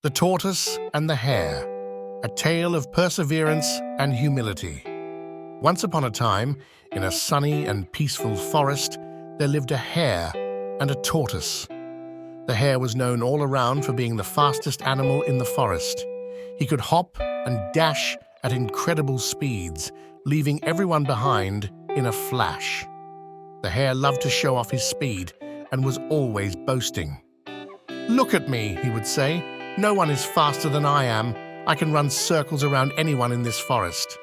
The Tortoise and the Hare, a tale of perseverance and humility. Once upon a time, in a sunny and peaceful forest, there lived a hare and a tortoise. The hare was known all around for being the fastest animal in the forest. He could hop and dash at incredible speeds, leaving everyone behind in a flash. The hare loved to show off his speed and was always boasting. "Look at me," he would say. "No one is faster than I am. I can run circles around anyone in this forest."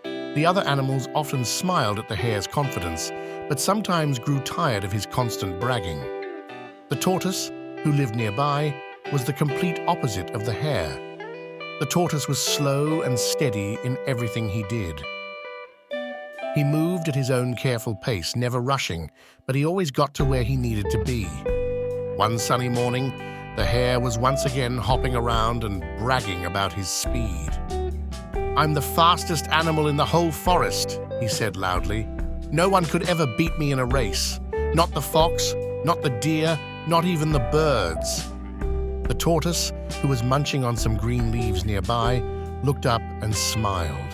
The other animals often smiled at the hare's confidence, but sometimes grew tired of his constant bragging. The tortoise, who lived nearby, was the complete opposite of the hare. The tortoise was slow and steady in everything he did. He moved at his own careful pace, never rushing, but he always got to where he needed to be. One sunny morning, the hare was once again hopping around and bragging about his speed. "I'm the fastest animal in the whole forest," he said loudly. "No one could ever beat me in a race. Not the fox, not the deer, not even the birds." The tortoise, who was munching on some green leaves nearby, looked up and smiled.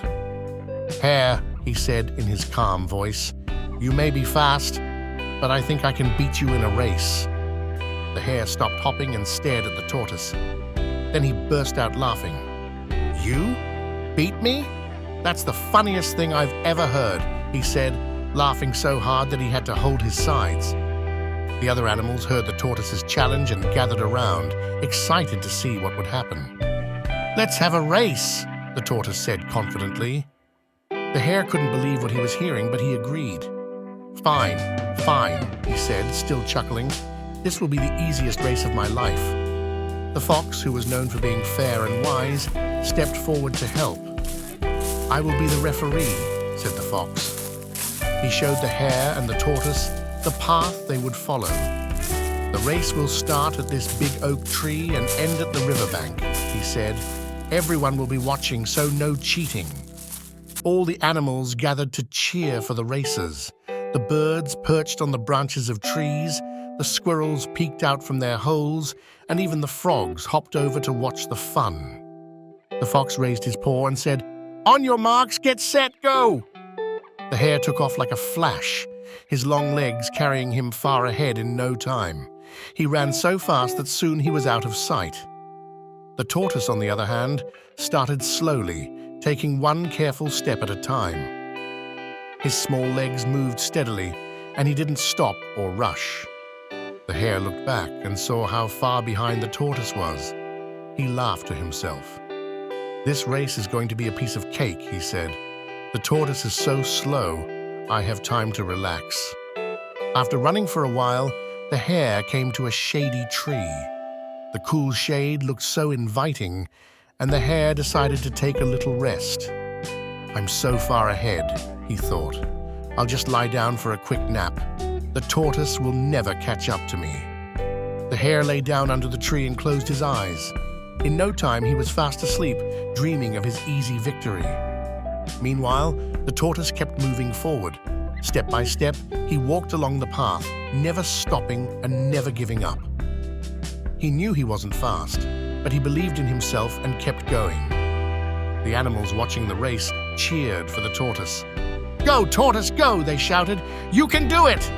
"Hare," he said in his calm voice, "you may be fast, but I think I can beat you in a race." The hare stopped hopping and stared at the tortoise. Then he burst out laughing. "You? Beat me? That's the funniest thing I've ever heard," he said, laughing so hard that he had to hold his sides. The other animals heard the tortoise's challenge and gathered around, excited to see what would happen. "Let's have a race," the tortoise said confidently. The hare couldn't believe what he was hearing, but he agreed. "Fine, fine," he said, still chuckling. "This will be the easiest race of my life." The fox, who was known for being fair and wise, stepped forward to help. "I will be the referee," said the fox. He showed the hare and the tortoise the path they would follow. "The race will start at this big oak tree and end at the riverbank," he said. "Everyone will be watching, so no cheating." All the animals gathered to cheer for the racers. The birds perched on the branches of trees, the squirrels peeked out from their holes, and even the frogs hopped over to watch the fun. The fox raised his paw and said, "On your marks, get set, go!" The hare took off like a flash, his long legs carrying him far ahead in no time. He ran so fast that soon he was out of sight. The tortoise, on the other hand, started slowly, taking one careful step at a time. His small legs moved steadily, and he didn't stop or rush. The hare looked back and saw how far behind the tortoise was. He laughed to himself. "This race is going to be a piece of cake," he said. "The tortoise is so slow, I have time to relax." After running for a while, the hare came to a shady tree. The cool shade looked so inviting, and the hare decided to take a little rest. "I'm so far ahead," he thought. "I'll just lie down for a quick nap. The tortoise will never catch up to me." The hare lay down under the tree and closed his eyes. In no time, he was fast asleep, dreaming of his easy victory. Meanwhile, the tortoise kept moving forward. Step by step, he walked along the path, never stopping and never giving up. He knew he wasn't fast, but he believed in himself and kept going. The animals watching the race cheered for the tortoise. "Go, tortoise, go!" they shouted. "You can do it!"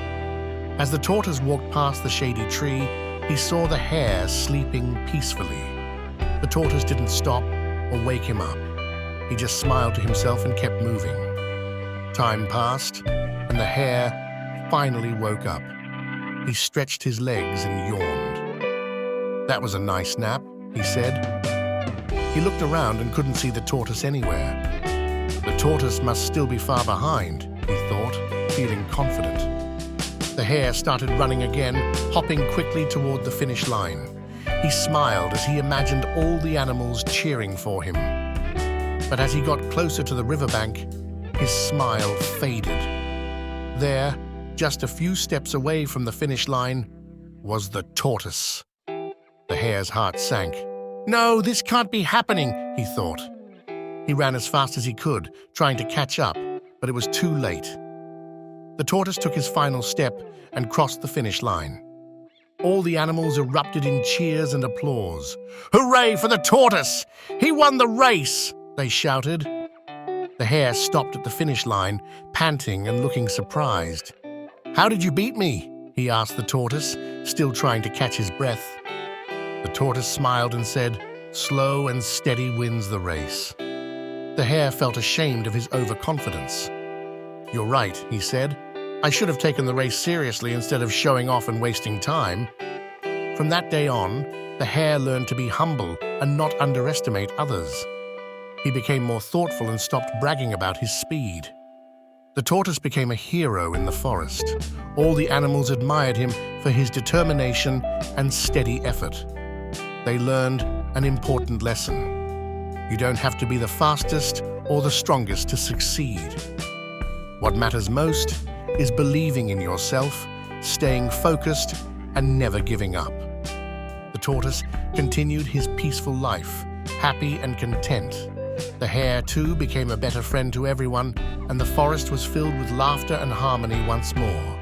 As the tortoise walked past the shady tree, he saw the hare sleeping peacefully. The tortoise didn't stop or wake him up. He just smiled to himself and kept moving. Time passed, and the hare finally woke up. He stretched his legs and yawned. "That was a nice nap," he said. He looked around and couldn't see the tortoise anywhere. The tortoise must still be far behind, he thought, feeling confident. The hare started running again, hopping quickly toward the finish line. He smiled as he imagined all the animals cheering for him. But as he got closer to the riverbank, his smile faded. There, just a few steps away from the finish line, was the tortoise. The hare's heart sank. "No, this can't be happening," he thought. He ran as fast as he could, trying to catch up, but it was too late. The tortoise took his final step and crossed the finish line. All the animals erupted in cheers and applause. "Hooray for the tortoise! He won the race!" they shouted. The hare stopped at the finish line, panting and looking surprised. "How did you beat me?" he asked the tortoise, still trying to catch his breath. The tortoise smiled and said, "Slow and steady wins the race." The hare felt ashamed of his overconfidence. "You're right," he said. "I should have taken the race seriously instead of showing off and wasting time." From that day on, the hare learned to be humble and not underestimate others. He became more thoughtful and stopped bragging about his speed. The tortoise became a hero in the forest. All the animals admired him for his determination and steady effort. They learned an important lesson. You don't have to be the fastest or the strongest to succeed. What matters most is believing in yourself, staying focused, and never giving up. The tortoise continued his peaceful life, happy and content. The hare, too, became a better friend to everyone, and the forest was filled with laughter and harmony once more.